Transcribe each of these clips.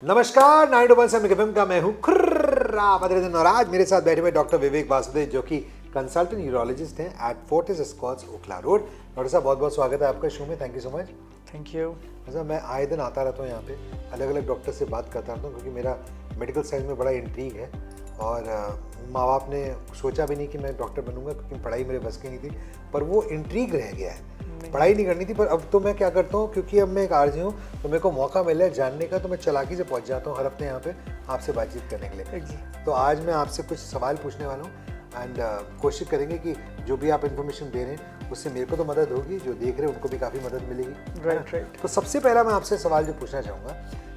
नमस्कार, 9 FM का मैं हूँ खुर्रा बद्रुद्दीन और आज मेरे साथ बैठे हुए डॉक्टर विवेक वासुदेव जो कि कंसल्टेंट न्यूरोलॉजिस्ट हैं at Fortis Escorts Okhla road. Doctor साहब बहुत बहुत स्वागत है आपका शो में। Thank you so much. Thank you. अच्छा, मैं आए दिन आता रहता हूँ यहाँ पे, अलग अलग डॉक्टर से बात करता रहता हूँ क्योंकि मेरा मेडिकल साइंस में बड़ा इंट्रीग है और माँ बाप ने सोचा भी नहीं कि मैं डॉक्टर बनूंगा क्योंकि पढ़ाई मेरे बस की नहीं थी, पर वो इंट्रीग रह गया है। पढ़ाई नहीं करनी थी, पर अब तो मैं क्या करता हूँ क्योंकि अब मैं एक आरजे हूँ तो मेरे को मौका मिला है जानने का, तो मैं चालाकी से पहुँच जाता हूँ हर हफ्ते यहाँ पे आपसे बातचीत करने के लिए। तो आज मैं आपसे कुछ सवाल पूछने वाला हूँ एंड कोशिश करेंगे कि जो भी आप इन्फॉर्मेशन दे रहे हैं उससे मेरे को तो मदद होगी, जो देख रहे हैं उनको भी काफ़ी मदद मिलेगी। राइट। तो सबसे पहला मैं आपसे सवाल जो पूछना चाहूँगा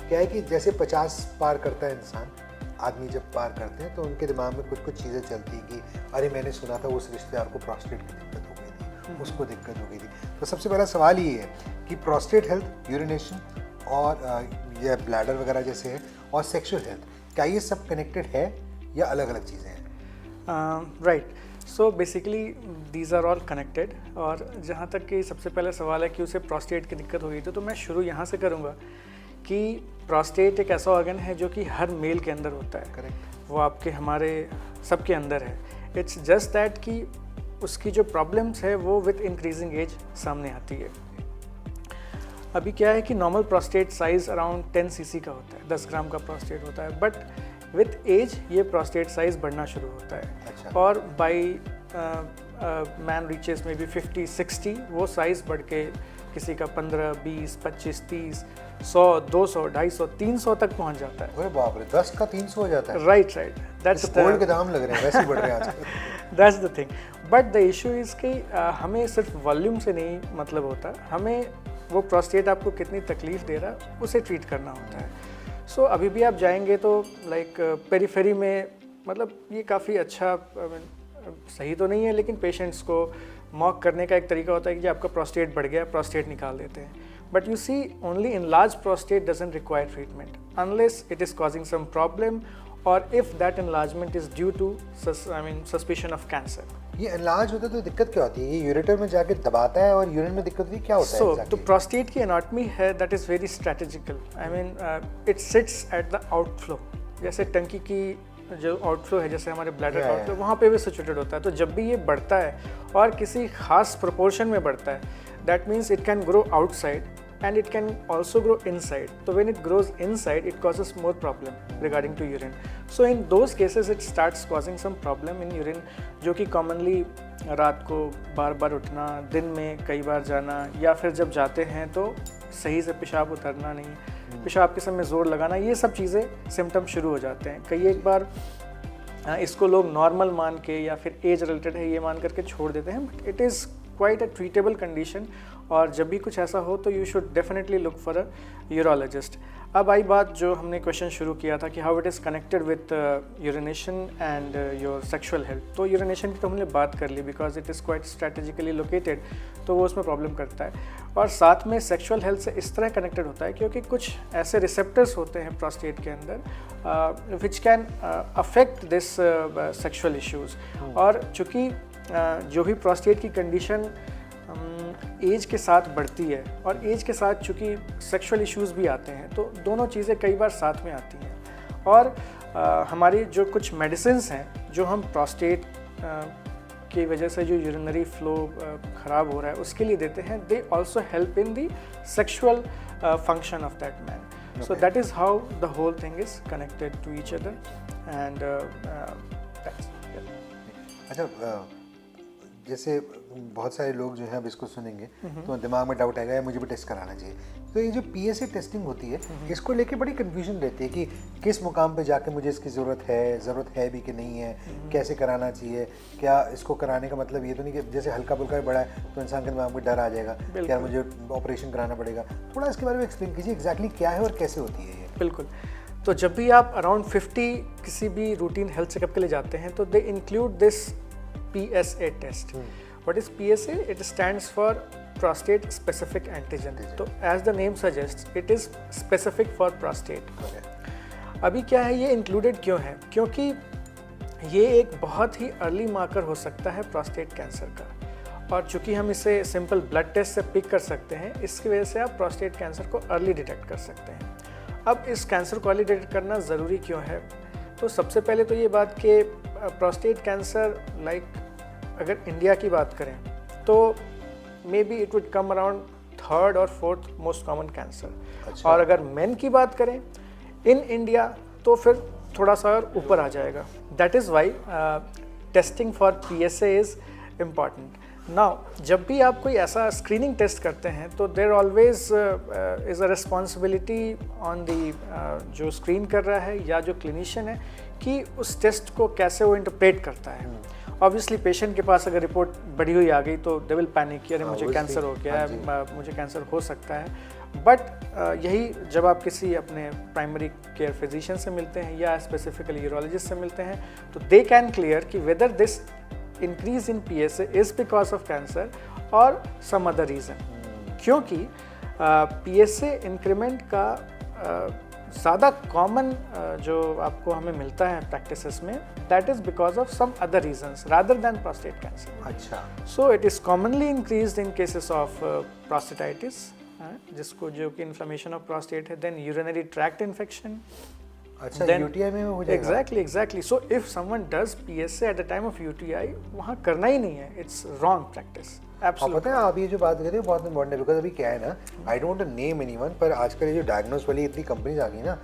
क्या है कि जैसे 50 पार करता है इंसान, आदमी जब पार करते हैं तो उनके दिमाग में कुछ कुछ चीज़ें चलती हैं कि अरे मैंने सुना था उस रिश्तेदार को प्रोस्टेट की दिक्कत हो गई थी, उसको दिक्कत हो गई थी। तो सबसे पहला सवाल ये है कि प्रोस्टेट हेल्थ, यूरिनेशन और ये ब्लैडर वगैरह जैसे है और सेक्सुअल हेल्थ, क्या ये सब कनेक्टेड है या अलग अलग चीज़ें हैं? Right. So basically these are all connected. और जहाँ तक कि सबसे पहला सवाल है कि उसे प्रोस्टेट की दिक्कत हो गई थी, तो मैं शुरू यहाँ से करूँगा कि प्रोस्टेट एक ऐसा ऑर्गन है जो कि हर मेल के अंदर होता है। करेक्ट। वो आपके हमारे सबके अंदर है। इट्स जस्ट दैट कि उसकी जो प्रॉब्लम्स है वो विथ इंक्रीजिंग एज सामने आती है। अभी क्या है कि normal prostate size around 10 cc का होता है, 10 ग्राम का प्रोस्टेट होता है, बट विथ एज ये प्रोस्टेट साइज बढ़ना शुरू होता है। अच्छा। और बाई मैन रीचेस में भी 50-60 वो साइज बढ़ के किसी का 15, 20, 25, 30, 100, 200, 250, 300 तक पहुंच जाता है। अरे बाप रे, 10 का 300 हो जाता है। राइट। दैट्स गोल्ड के दाम लग रहे हैं, वैसे ही बढ़ रहे हैं आजकल। That's the thing. But the issue is कि हमें सिर्फ वॉल्यूम से नहीं मतलब होता, हमें वो प्रोस्टेट आपको कितनी तकलीफ दे रहा है उसे ट्रीट करना होता है। सो अभी भी आप जाएंगे तो लाइक पेरीफेरी में, मतलब ये काफ़ी अच्छा सही तो नहीं है, लेकिन पेशेंट्स को मॉक करने का एक तरीका होता है कि आपका प्रोस्टेट बढ़ गया, प्रोस्टेट निकाल देते हैं। But you see only enlarged prostate doesn't require treatment unless it is causing some problem or if that enlargement is due to suspicion of cancer. ये एनलार्ज होता है तो दिक्कत क्या होती है? ये यूरेटर में जाके दबाता है और यूरिन में दिक्कत होती है, क्या होता है So exactly? तो प्रोस्टेट की एनाटॉमी है that is very strategical. It sits at the outflow. जैसे टंकी की जो आउटफ्लो है, जैसे हमारे ब्लैडर आउटफ्लो, वहाँ पे भी सिचुएटेड होता है। तो जब भी ये बढ़ता है और किसी खास प्रोपोर्शन में बढ़ता है, that means it can grow outside and it can also grow inside. So when it grows inside, it causes more problem regarding to urine. So in those cases it starts causing some problem in urine, जो कि commonly रात को बार बार उठना, दिन में कई बार जाना, या फिर जब जाते हैं तो सही से पेशाब उतरना नहीं, पेशाब के समय ज़ोर लगाना, ये सब चीज़ें सिम्टम शुरू हो जाते हैं। कई एक बार इसको लोग नॉर्मल मान के या फिर एज रिलेटेड है ये मान करके छोड़ देते हैं, but it is quite a treatable condition. और जब भी कुछ ऐसा हो तो you should definitely look for a urologist. अब आई बात जो हमने क्वेश्चन शुरू किया था कि how it is connected with urination and your sexual health. तो यूरिनेशन की तो हमने बात कर ली because it is quite strategically located, तो वो उसमें प्रॉब्लम करता है। और साथ में सेक्सुअल हेल्थ से इस तरह कनेक्टेड होता है क्योंकि कुछ ऐसे रिसेप्टर्स होते हैं प्रोस्टेट के अंदर which can affect this sexual issues. और चूँकि जो भी प्रोस्टेट की कंडीशन एज के साथ बढ़ती है और एज के साथ चूँकि सेक्सुअल इश्यूज़ भी आते हैं, तो दोनों चीज़ें कई बार साथ में आती हैं। और हमारी जो कुछ मेडिसिन्स हैं जो हम प्रोस्टेट की वजह से जो यूरिनरी फ्लो ख़राब हो रहा है उसके लिए देते हैं, they also help in the sexual function of that man. So that is how the whole thing is connected to each other and अच्छा, जैसे बहुत सारे लोग जो हैं अब इसको सुनेंगे तो दिमाग में डाउट आएगा मुझे भी टेस्ट कराना चाहिए। तो ये जो PSA टेस्टिंग होती है इसको लेके बड़ी कंफ्यूजन रहती है कि किस मुकाम पे जाके मुझे इसकी ज़रूरत है भी कि नहीं है, कैसे कराना चाहिए, क्या इसको कराने का मतलब ये तो नहीं कि जैसे हल्का फुल्का भी बड़ा है तो इंसान के दिमाग में डर आ जाएगा क्या मुझे ऑपरेशन कराना पड़ेगा। थोड़ा इसके बारे में एक्सप्लेन कीजिए एग्जैक्टली क्या है और कैसे होती है ये। बिल्कुल। तो जब भी आप अराउंड 50 किसी भी रूटीन हेल्थ चेकअप के लिए जाते हैं तो they include this PSA test. What is PSA? It stands for prostate specific antigen. तो as the name suggests, it is specific for prostate. अभी क्या है, ये included क्यों है? क्योंकि ये एक बहुत ही अर्ली मार्कर हो सकता है प्रोस्टेट कैंसर का, और चूंकि हम इसे सिंपल ब्लड टेस्ट से पिक कर सकते हैं, इसकी वजह से आप प्रोस्टेट कैंसर को अर्ली डिटेक्ट कर सकते हैं। अब इस कैंसर को अर्ली डिटेक्ट करना ज़रूरी क्यों है? तो सबसे पहले तो ये बात कि प्रोस्टेट कैंसर अगर इंडिया की बात करें तो may be it would come around 3rd और 4th मोस्ट कॉमन कैंसर। और अगर मेन की बात करें इन इंडिया तो फिर थोड़ा सा और ऊपर आ जाएगा। That is why testing for PSA is important. Now जब भी आप कोई ऐसा स्क्रीनिंग टेस्ट करते हैं तो there always is a responsibility on the जो स्क्रीन कर रहा है या जो क्लिनिशियन है कि उस टेस्ट को कैसे वो इंटरप्रेट करता है। ऑब्वियसली पेशेंट के पास अगर रिपोर्ट बढ़ी हुई आ गई तो दे विल पैनिक कि अरे मुझे कैंसर हो गया है, मुझे कैंसर हो सकता है। बट यही जब आप किसी अपने प्राइमरी केयर फिजिशियन से मिलते हैं या स्पेसिफिकली यूरोलॉजिस्ट से मिलते हैं तो दे कैन क्लियर कि whether this increase in PSA is because of cancer और सम अदर रीज़न। क्योंकि PSA इंक्रीमेंट का ज़्यादा कॉमन जो आपको हमें मिलता है प्रैक्टिसेस में that is because of some other reasons rather than prostate cancer. अच्छा, so it is commonly increased in cases of prostatitis, जिसको जो कि इन्फ्लेमेशन ऑफ प्रोस्टेट है, देन यूरिनरी ट्रैक्ट इन्फेक्शन। अच्छा, UTI में हो जाएगा। Exactly. So if someone does PSA at the time of UTI, वहाँ करना ही नहीं है, इट्स रॉन्ग प्रैक्टिस। पता है आप ये जो बात कर रहे हो बहुत इम्पोर्टेंट है, बिकॉज अभी क्या है ना, आई डोंट नेम एनीवन, पर आजकल ये जो डायग्नोस वाली इतनी कंपनीज आ गई ना,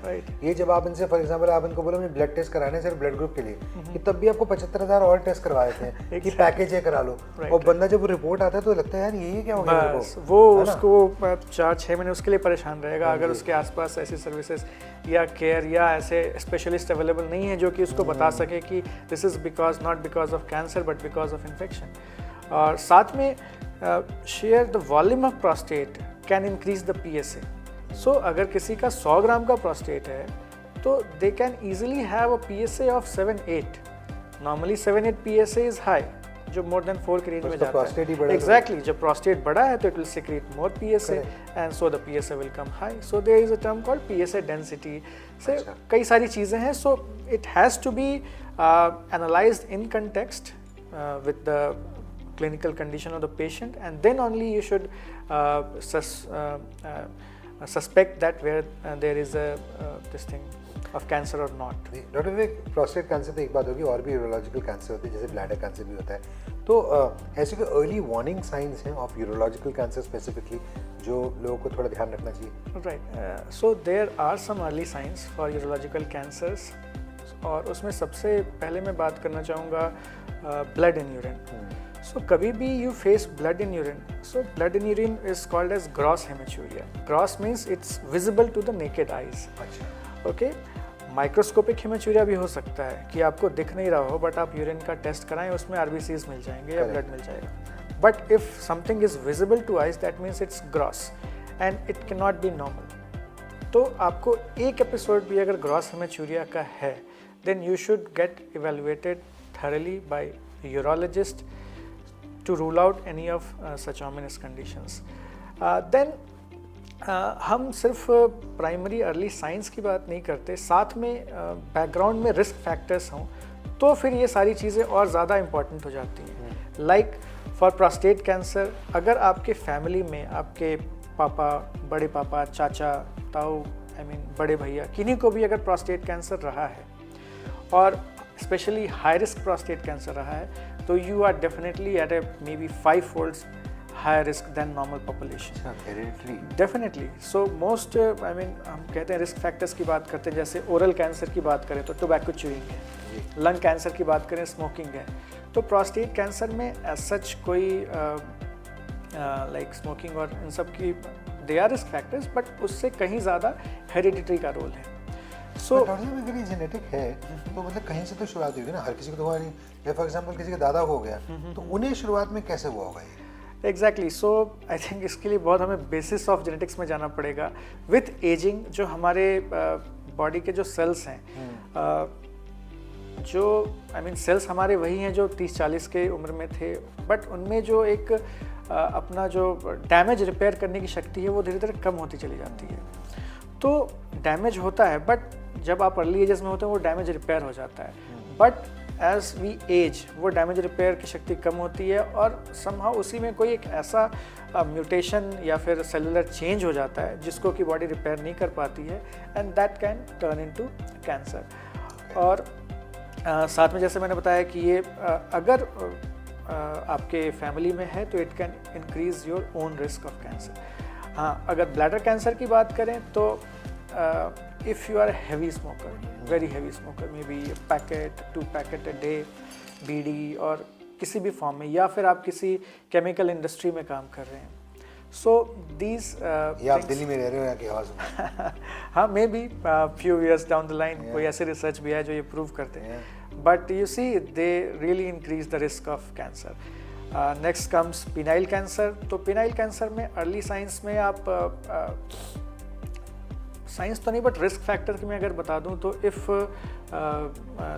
ये जब आप इनसे फॉर एग्जांपल आप इनको बोलो मुझे ब्लड टेस्ट कराने सिर्फ ब्लड ग्रुप के लिए, कि तब भी आपको 75,000 और टेस्ट करवा देते हैं कि पैकेज है करा लो, और बंदा जब रिपोर्ट आता है तो लगता है यार ये क्या हो गया, वो उसको 4-6 महीने उसके लिए परेशान रहेगा अगर उसके आसपास ऐसी सर्विसेज या केयर या ऐसे स्पेशलिस्ट अवेलेबल नहीं है जो कि उसको बता सके कि this is because not because of cancer but because of infection. और साथ में share the volume of prostate can increase the PSA। सो अगर किसी का 100 ग्राम का प्रोस्टेट है तो they can easily have a PSA of 7-8। Normally 7-8 PSA is high, जो मोर देन 4 के रेंज में जाता है। एग्जैक्टली, जब प्रोस्टेट बड़ा है तो it will secrete more PSA and so the PSA will come high. So there is a term called PSA density. से कई सारी चीज़ें हैं। So it has to be analysed in context with the clinical condition of the patient, and then only you should suspect that where there is a this thing of cancer or not. Doctor Vivek, prostate cancer तो एक बात होगी, और भी urological cancer होते हैं जैसे bladder cancer भी होता है, तो ऐसे कोई अर्ली वार्निंग साइंस हैं ऑफ यूरोलॉजिकल कैंसर स्पेसिफिकली जो लोगों को थोड़ा ध्यान रखना चाहिए? Right, so there are some early signs for urological cancers, और उसमें सबसे पहले मैं बात करना चाहूँगा ब्लड इन यूरिन। सो कभी भी you face blood in urine, so blood in urine is called as gross haematuria. Gross means it's visible to the naked eyes. Okay, microscopic haematuria भी हो सकता है कि आपको दिख नहीं रहा हो बट आप यूरिन का टेस्ट कराएं, उसमें RBCs मिल जाएंगे या ब्लड मिल जाएगा। But if something is visible to eyes that means it's gross and it can not be normal. तो आपको एक एपिसोड भी अगर ग्रॉस हेमेचूरिया का है then you should get evaluated thoroughly by a urologist to rule out any of such ominous conditions. Then हम सिर्फ primary early signs की बात नहीं करते, साथ में बैकग्राउंड में रिस्क फैक्टर्स हों तो फिर ये सारी चीज़ें और ज़्यादा इम्पॉर्टेंट हो जाती हैं। लाइक फॉर प्रोस्टेट कैंसर, अगर आपके फैमिली में आपके पापा, बड़े पापा, चाचा, ताऊ, बड़े भैया, किन्हीं को भी अगर प्रोस्टेट कैंसर रहा है और specially high risk prostate cancer रहा है तो you are definitely at a maybe 5-fold higher risk than normal population. Definitely. So most हम कहते हैं रिस्क फैक्टर्स की बात करते हैं, जैसे ओरल कैंसर की बात करें तो टोबैको च्यूइंग है, लंग कैंसर की बात करें स्मोकिंग है। तो प्रोस्टेट कैंसर में एज सच कोई लाइक स्मोकिंग और इन सब की they are risk factors, but उससे कहीं ज़्यादा हेरिडिटरी का रोल है। सो अगर ये जेनेटिक है तो मतलब कहीं से तो शुरुआत होगी ना, हर किसी को तो हुआ नहीं, या फॉर एग्जांपल किसी के दादा को हो गया तो उन्हें शुरुआत में कैसे हुआ होगा ये? एग्जैक्टली। सो आई थिंक इसके लिए बहुत हमें बेसिस ऑफ जेनेटिक्स में जाना पड़ेगा। विथ एजिंग जो हमारे बॉडी के जो सेल्स हैं, जो सेल्स हमारे वही हैं जो 30-40 के उम्र में थे, बट उनमें जो एक अपना जो डैमेज रिपेयर करने की शक्ति है वो धीरे धीरे कम होती चली जाती है। तो डैमेज होता है, बट जब आप अर्ली एजेस में होते हैं वो डैमेज रिपेयर हो जाता है। बट एज वी एज वो डैमेज रिपेयर की शक्ति कम होती है और समहाउ उसी में कोई एक ऐसा म्यूटेशन या फिर सेलुलर चेंज हो जाता है जिसको कि बॉडी रिपेयर नहीं कर पाती है, and that can turn into cancer. और साथ में जैसे मैंने बताया कि ये अगर आपके फैमिली में है तो it can increase your own risk of cancer. हाँ, अगर ब्लैडर कैंसर की बात करें तो if you are heavy smoker, very heavy smoker, may be packet 2 packet a day bidi और किसी भी फॉर्म में, या फिर आप किसी केमिकल इंडस्ट्री में काम कर रहे हैं, सो दीज या आप दिल्ली में रह रहे हो या कि हवा में हाँ, may be few years down the line कोई ऐसे रिसर्च भी है जो ये प्रूव करते हैं, but you see they really increase the risk of cancer. Next comes penile cancer. तो पिनाइल कैंसर में अर्ली साइंस में आप साइंस तो नहीं बट रिस्क फैक्टर में अगर बता दूं तो if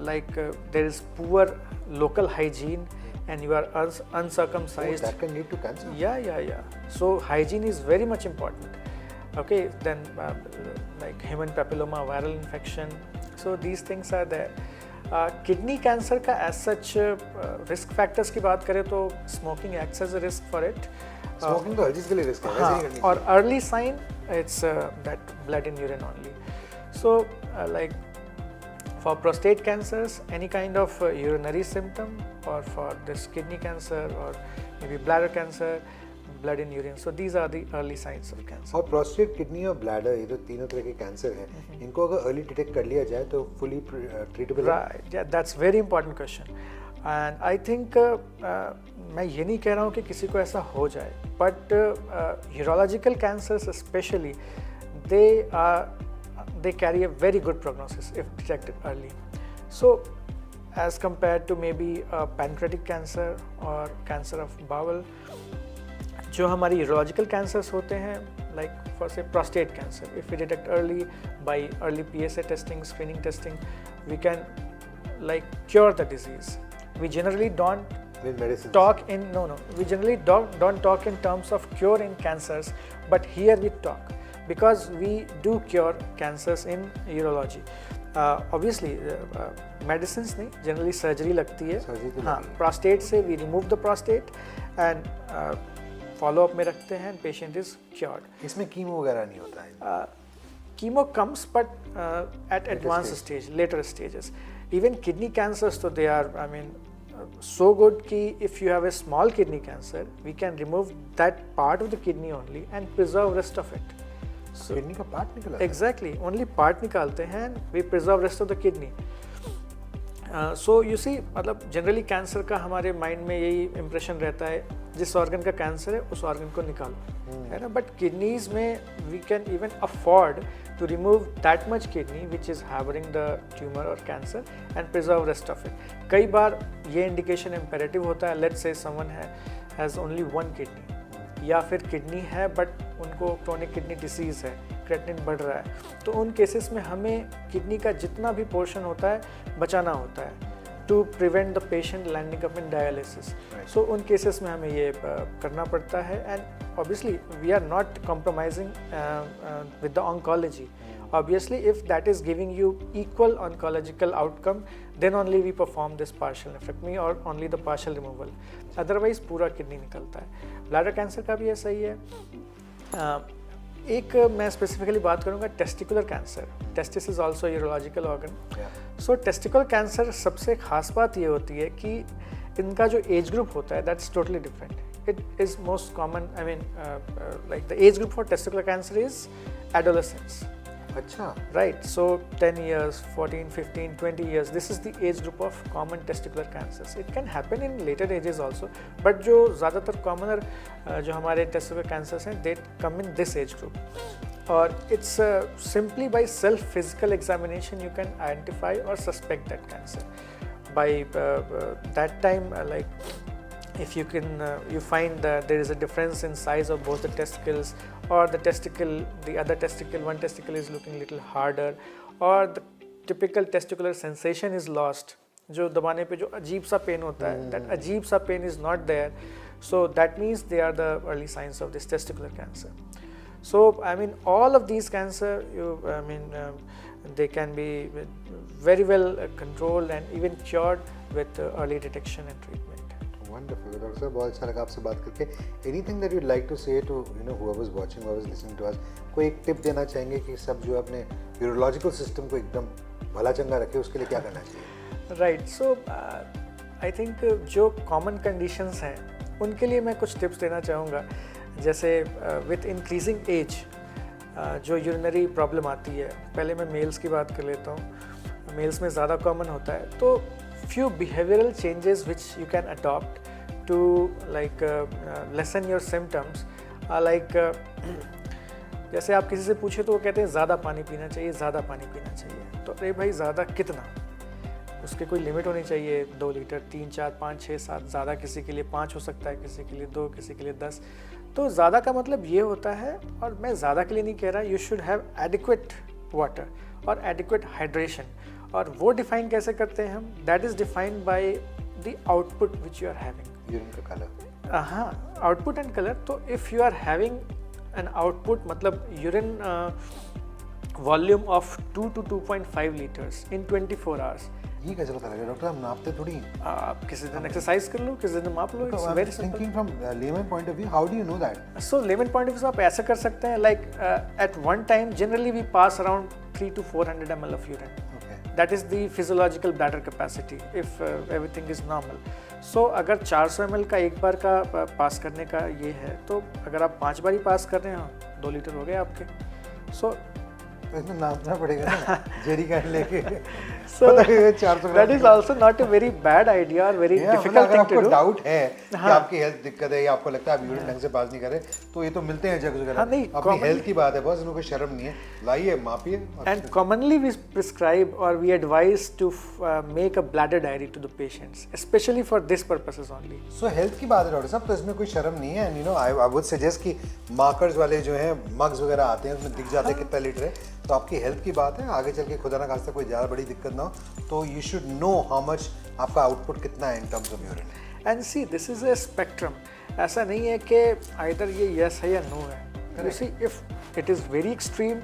like there is poor local hygiene and you are uncircumcised, that can lead to cancer. Yeah. So hygiene is very much important. Okay, then like human papilloma, viral infection. So these things are there. Kidney cancer का as such risk factors की बात करें तो smoking acts as a risk for it. Smoking तो हर चीज़ के लिए risk है, वैसे ही करनी चाहिए. और early sign it's that blood in urine only. So like for prostate cancers, any kind of urinary symptom, or for this kidney cancer or maybe bladder cancer, blood in urine. So these are the early signs of cancer. और prostate, kidney और bladder ये तो तीनों तरह के cancer हैं, इनको अगर early detect कर लिया जाए तो fully treatable है? Right, yeah, that's very important question. And I think मैं ये नहीं कह रहा हूँ कि किसी को ऐसा हो जाए, but urological cancers especially, they carry a very good prognosis if detected early. So as compared to maybe pancreatic cancer or cancer of bowel, जो हमारी urological cancers होते हैं, like for say prostate cancer, if we detect early by early PSA testing, screening testing, we can like cure the disease. We generally don't With medicines. We generally don't talk in terms of cure in cancers, but here we talk because we do cure cancers in urology. Obviously medicines नहीं, generally surgery लगती है. हाँ, prostate से we remove the prostate and follow up में रखते हैं, patient is cured. इसमें chemo वगैरह नहीं होता है? Chemo comes but at advanced stage, later stages. Even kidney cancers, so they are, I mean, so good कि if you have a small kidney cancer, we can remove that part of the kidney only and preserve rest of it. So kidney का part निकला? Exactly, only part निकालते हैं, we preserve rest of the kidney. So you see, मतलब generally cancer का हमारे mind में यही impression रहता है, जिस organ का cancer है उस organ को निकालो, है ना? But kidneys में we can even afford to remove that much kidney which is harboring the tumor or cancer and preserve rest of it. कई बार ये indication imperative होता है, let's say someone has only one kidney, या फिर kidney है but उनको chronic kidney disease है, creatinine बढ़ रहा है, तो उन केसेस में हमें किडनी का जितना भी पोर्शन होता है बचाना होता है to prevent the patient landing up in dialysis. So उन केसेस में हमें ये करना पड़ता है and obviously we are not compromising with the oncology. Obviously, if that is giving you equal oncological outcome, then only we perform this partial nephrectomy or only the partial removal. Otherwise, पूरा kidney निकलता है. Bladder cancer का भी ऐसा ही है. एक मैं specifically बात करूँगा testicular cancer. Testis is also urological organ. So testicular cancer सबसे खास बात ये होती है कि इनका जो एज ग्रुप होता है that's totally different. It is most common, I mean, like the age group for testicular cancer is adolescents. अच्छा. Right, so 10 years, 14, 15, 20 years, this is the age group of common testicular cancers. It can happen in later ages also, but जो ज़्यादातर commoner जो हमारे testicular cancers हैं, they come in this age group. और it's simply by self physical examination you can identify or suspect that cancer. By that time, like if you can you find that there is a difference in size of both the testicles, or the other testicle, one testicle is looking a little harder, or the typical testicular sensation is lost, जो दबाने पे जो अजीब सा pen होता है, that अजीब सा pen is not there, so that means they are the early signs of this testicular cancer. So I mean all of these cancer, they can be very well controlled and even cured with early detection and treatment. Wonderful, doctor साहब बहुत अच्छा लगा आपसे बात करके. Anything that you'd like to say to whoever's watching, whoever's listening to us, कोई एक tip देना चाहेंगे कि सब जो अपने यूरोलॉजिकल सिस्टम को एकदम भला चंगा रखे, उसके लिए क्या करना चाहिए? राइट, सो आई थिंक जो कॉमन कंडीशंस हैं उनके लिए मैं कुछ टिप्स देना चाहूँगा. जैसे विथ इंक्रीजिंग एज जो यूरिनरी प्रॉब्लम आती है, पहले मैं मेल्स की बात कर लेता हूँ. मेल्स में ज़्यादा कॉमन होता है. तो few behavioral changes which you can adopt to like lessen your symptoms are like जैसे आप किसी से पूछे तो वो कहते हैं ज़्यादा पानी पीना चाहिए, ज़्यादा पानी पीना चाहिए. तो अरे भाई ज़्यादा कितना, उसके कोई लिमिट होनी चाहिए. 2 लीटर, 3, 4, 5, 6, 7, ज़्यादा किसी के लिए 5 हो सकता है, किसी के लिए 2, किसी के लिए 10. तो ज़्यादा का मतलब ये होता है, और मैं ज़्यादा के लिए नहीं कह रहा, you should have adequate water और एडिक्वेट हाइड्रेशन. और वो डिफाइन कैसे करते हैं हम? That is defined by the output which you are having. Urine का कलर. हाँ, आउटपुट एंड कलर. तो if you are having an output, मतलब urine volume of 2 to 2.5 litres in 24 hours. ये कैसे पता लगे डॉक्टर? हम नापते थोड़ी. आप किसी दिन एक्सरसाइज कर लो, किसी दिन माप लो. It's very simple. Thinking from layman point of view, how do you know that? So layman point of view से आप ऐसा कर सकते हैं, like at one time generally we pass around 3 to 400 ml of urine. That is the physiological bladder capacity if everything is normal. So अगर 400 ml का एक बार का पास करने का ये है, तो अगर आप 5 बार ही पास कर रहे हैं 2 लीटर हो गए आपके. So इसमें नापना पड़ेगा ना, जेरी कैन लेके. So that is also not a very bad idea or very difficult thing to do. अगर आपको डाउट है कि आपकी हेल्थ दिक्कत है या आपको लगता है आप यूरिन ढंग से पास नहीं कर रहे, तो ये तो मिलते हैं जगह जगह. अपनी हेल्थ की बात है बस, इनको कोई शर्म नहीं है. लाइए, मापिए. And commonly we prescribe or we advise to make a bladder diary to the patients, especially for this purposes only. So health की बात है डॉक्टर साहब, तो इसमें कोई शर्म नहीं है. And I would suggest कि मार्कर्स वाले जो हैं मग्स वगैरह आते हैं, उसमें दिख जाता है कितना लीटर है. तो आपकी हेल्थ की बात है, आगे चल के खुदा ना खास्ता कोई ज़्यादा बड़ी दिक्कत ना हो, तो you should know how much आपका आउटपुट कितना है in terms of urine. And see, this is a spectrum. ऐसा नहीं है कि आइदर ये यस है या नो है. You see, if it is very extreme,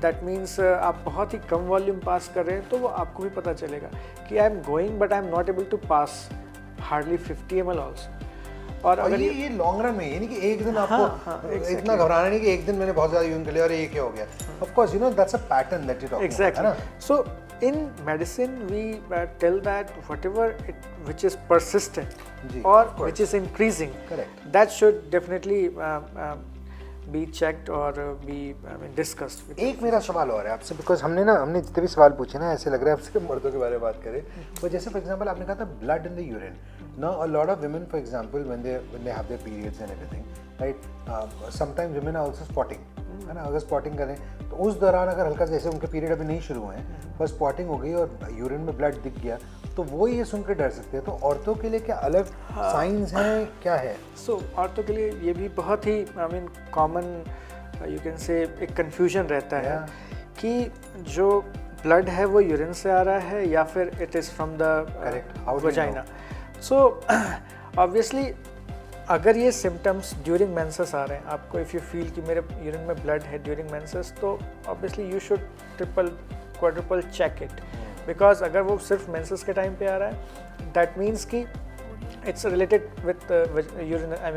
that means आप बहुत ही कम वॉल्यूम पास कर रहे हैं, तो वो आपको भी पता चलेगा कि I am going but I am not able to pass hardly 50 ml also. और अगर ये लॉन्ग रन में, यानी कि एक दिन आपको इतना घबराना नहीं कि एक दिन मैंने बहुत ज़्यादा यूरिन कर लिया और ये क्या हो गया. Of course that's a pattern that you talk about. Exactly. So in medicine we tell that whatever which is persistent or which is increasing, correct, that should definitely be checked or be discussed with. एक मेरा सवाल और है आपसे, because हमने जितने भी सवाल पूछे ना, ऐसे लग रहा है आपसे मर्दों के बारे में बात करें. तो जैसे फॉर एग्जांपल आपने कहा था blood in the urine. Now a lot of women for example when they have their periods and everything, right, sometimes women are also spotting, है ना. अगर स्पॉटिंग करें तो उस दौरान अगर हल्का जैसे उनके पीरियड अभी नहीं शुरू हुए हैं, बस स्पॉटिंग हो गई और यूरिन में ब्लड दिख गया, तो वो ये सुन के डर सकते हैं. तो औरतों के लिए क्या अलग साइंस हैं, क्या है? सो औरतों के लिए ये भी बहुत ही कॉमन यू कैन से एक कन्फ्यूजन रहता है कि जो ब्लड है वो यूरिन से आ रहा है या फिर it is from the vagina. So obviously अगर ये सिम्टम्स ड्यूरिंग मेंसेस आ रहे हैं आपको, इफ़ यू फील कि मेरे यूरिन में ब्लड है ड्यूरिंग मेंसेस, तो obviously you should triple quadruple check it. Because अगर वो सिर्फ मेंसेस के टाइम पे आ रहा है, दैट मीन्स कि it's related with urine, I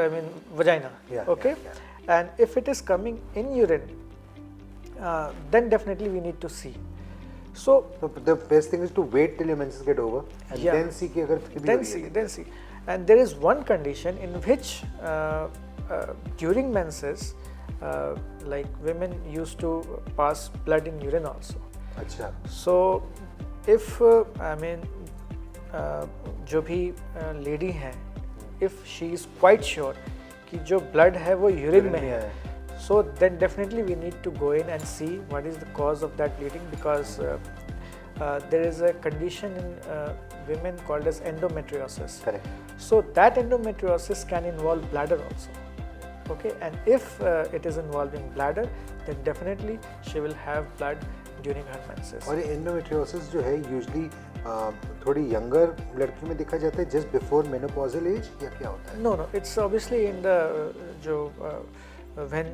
mean vagina. Okay. And if it is coming in urine, then definitely we need to see. So the best thing is to wait till your menses get over and then see कि अगर then see. And there is one condition in which during menses like women used to pass blood in urine also. अच्छा. So if जो भी lady है, if she is quite sure कि जो blood है वो urine में है, so then definitely we need to go in and see what is the cause of that bleeding, because there is a condition in women called as endometriosis. Correct. So that endometriosis can involve bladder also. Okay, and if it is involving bladder, then definitely she will have blood during her menses. और ये endometriosis जो है usually थोड़ी younger लड़की में देखा जाता है just before menopausal age, या क्या होता है? No, it's obviously in the जो when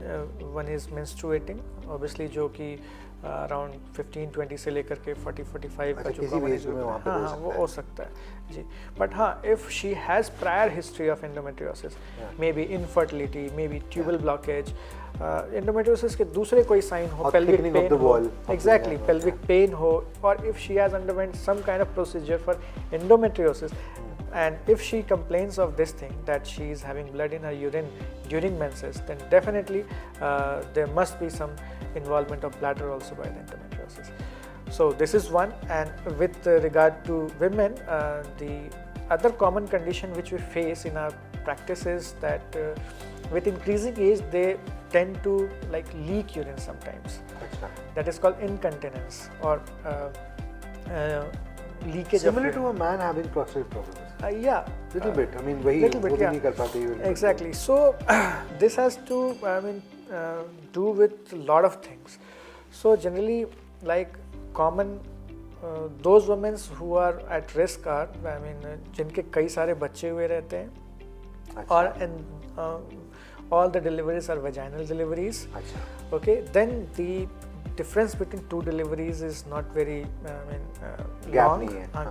one is menstruating, obviously जो कि अराउंड 15-20 से लेकर के 40-45 का जो किसी भी एज में वहाँ पे हाँ वो हो सकता है जी। बट हाँ, if she has prior history of endometriosis, maybe infertility, maybe tubal blockage, endometriosis के दूसरे कोई साइन हो, पेल्विक पेन हो, एग्जैक्टली पेल्विक पेन हो, और if she has undergone some kind of procedure for endometriosis, and if she complains of this thing, that she is having blood in her urine during menses, then definitely there must be some involvement of bladder also by the endometriosis. So this is one. And with regard to women, the other common condition which we face in our practice is that with increasing age they tend to like leak urine sometimes. That is called incontinence or leakage. Similar to a man having prostate problems. Yeah, little bit. I mean, वही little bit, वो भी yeah. नहीं कर पाते urine Exactly. So this has to, I mean, do with a lot of things. So generally, like common, those women who are at risk are, I mean, जिनके कई सारे बच्चे हुए रहते हैं, और all the deliveries are vaginal deliveries. Okay, then the difference between two deliveries is not very long.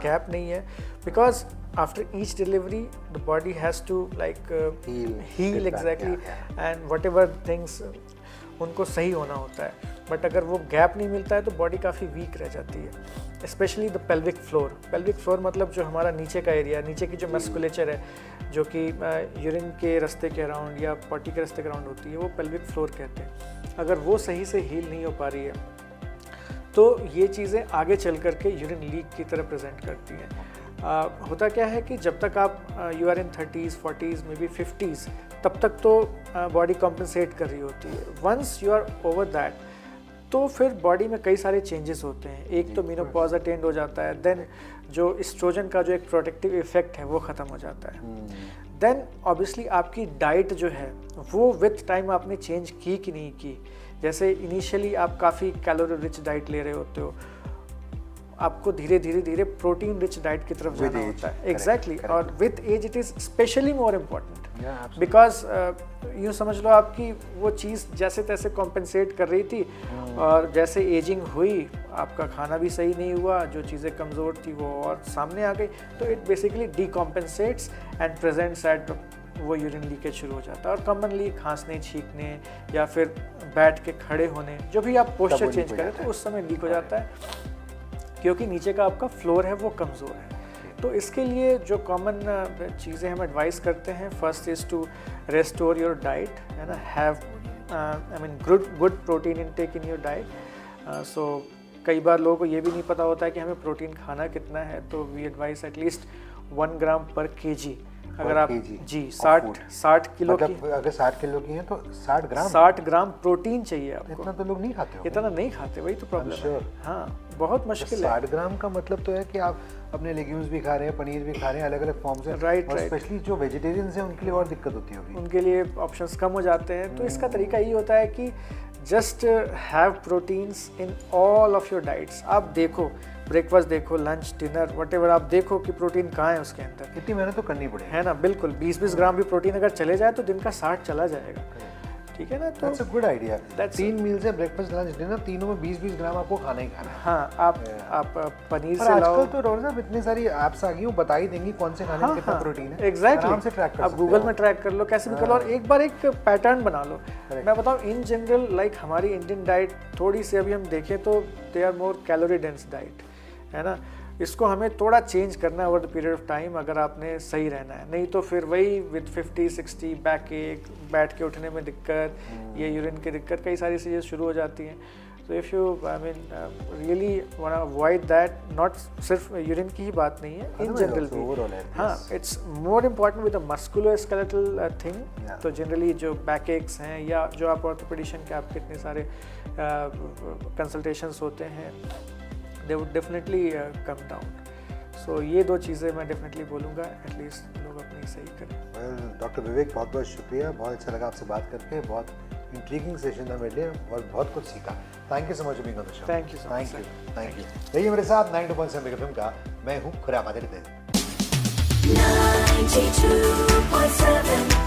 Gap नहीं है, because after each delivery the body has to like heal exactly, and whatever things उनको सही होना होता है. But अगर वो gap नहीं मिलता है तो बॉडी काफ़ी वीक रह जाती है, specially the pelvic floor. Pelvic floor मतलब जो हमारा नीचे का एरिया, नीचे की जो मस्कुलेचर है, जो कि यूरिन के रास्ते के अराउंड या पॉटी के रास्ते के अराउंड होती है, वो पेल्विक फ्लोर कहते हैं. अगर वो सही से हील नहीं हो पा रही है तो ये चीज़ें आगे चल कर के यूरिन लीक की तरह प्रेजेंट करती हैं. होता क्या है कि जब तक आप you are in 30s, 40s, maybe 50s, तब तक तो बॉडी कॉम्पनसेट कर रही होती है. Once you are over that तो फिर बॉडी में कई सारे चेंजेस होते हैं. एक तो मेनोपॉज अटेंड हो जाता है, देन जो एस्ट्रोजन का जो एक प्रोटेक्टिव इफेक्ट है वो ख़त्म हो जाता है. देन ऑब्वियसली आपकी डाइट जो है वो विथ टाइम आपने चेंज की कि नहीं की. जैसे इनिशियली आप काफ़ी कैलोरी रिच डाइट ले रहे होते हो, आपको धीरे धीरे प्रोटीन रिच डाइट की तरफ जाना होता है. एग्जैक्टली. और with age it is specially more important, because यूँ समझ लो आपकी वो चीज़ जैसे तैसे कॉम्पेंसेट कर रही थी, और जैसे एजिंग हुई आपका खाना भी सही नहीं हुआ, जो चीज़ें कमज़ोर थी वो और सामने आ गई, तो it basically decompensates and presents at वो यूरिन लीकेज शुरू हो जाता है. और कॉमनली खांसने, छींकने या फिर बैठ के खड़े होने, जो भी आप पोस्चर चेंज करें तो उस समय लीक हो जाता है, क्योंकि नीचे का आपका फ्लोर है वो कमज़ोर है. तो इसके लिए जो कॉमन चीज़ें हम एडवाइस करते हैं, first is to restore your diet, है ना, have I mean good protein intake in your diet. So कई बार लोगों को ये भी नहीं पता होता है कि हमें प्रोटीन खाना कितना है, तो वी एडवाइस एटलीस्ट 1 ग्राम पर केजी. अगर आप जी 60 किलो मतलब की, अगर 60 किलो की है तो 60 ग्राम प्रोटीन चाहिए आपको. इतना तो लोग नहीं खाते. इतना नहीं खाते, वही तो प्रॉब्लम है. हाँ, बहुत मुश्किल है. 60 ग्राम का मतलब तो है कि आप अपने लेग्यूम्स भी खा रहे हैं, पनीर भी खा रहे हैं, अलग अलग फॉर्म से. राइट. स्पेशली जो वेजिटेरियंस हैं उनके लिए और दिक्कत होती होगी, उनके लिए ऑप्शंस कम हो जाते हैं. तो इसका तरीका ये होता है कि just have proteins in all of your diets. आप देखो, ब्रेकफास्ट देखो, लंच, डिनर, व्हाटएवर, आप देखो कि प्रोटीन कहाँ है उसके अंदर. इतनी मेहनत तो करनी पड़ेगी, है ना. बिल्कुल 20-20 ग्राम भी प्रोटीन अगर चले जाए तो दिन का 60 चला जाएगा. ठीक है ना. तो that's a good idea. 3 meals है, ब्रेकफास्ट, लंच, डिनर, तीनों में 20-20 ग्राम आपको खाना ही खाना है. हाँ, आप पनीर से लाओ. आजकल तो डॉक्टर साहब इतनी सारी ऐप्स आ गई हैं, बता ही देंगी कौन से खाने में कितना प्रोटीन है. एग्जैक्टली. आराम से ट्रैक कर सकते आप गूगल में ट्रैक कर लो, कैसे भी कर लो, और एक बार एक पैटर्न बना लो. मैं बताऊँ, इन जनरल लाइक हमारी इंडियन डाइट थोड़ी सी अभी हम देखें तो they are more calorie dense diet, है ना. इसको हमें थोड़ा चेंज करना है over the period of time, अगर आपने सही रहना है. नहीं तो फिर वही विद 50-60 बैक एक, बैठ के उठने में दिक्कत, ये यूरिन की दिक्कत, कई सारी चीज़ें शुरू हो जाती हैं. तो if you I mean really want to avoid that, not सिर्फ यूरिन की ही बात नहीं है, इन जनरल भी. हाँ, it's more important with the musculoskeletal thing. तो जनरली जो बैक एक्स हैं, या जो आप ऑर्थोपेडिशियन के आपके इतने सारे कंसल्टेशंस होते हैं, they would definitely come down. So ये दो चीज़ें मैं डेफिनेटली बोलूँगा, एटलीस्ट लोग अपनी सही करें. डॉक्टर विवेक, बहुत बहुत शुक्रिया. बहुत अच्छा लगा आपसे बात करके. बहुत इंट्रीगिंग सेशन था मेरे लिए और बहुत कुछ सीखा. Thank you so much being on the show. Thank you so much. Thank you. रहिए मेरे साथ 92.7 एफएम का. मैं हूँ खुराफात रितेश. 92.7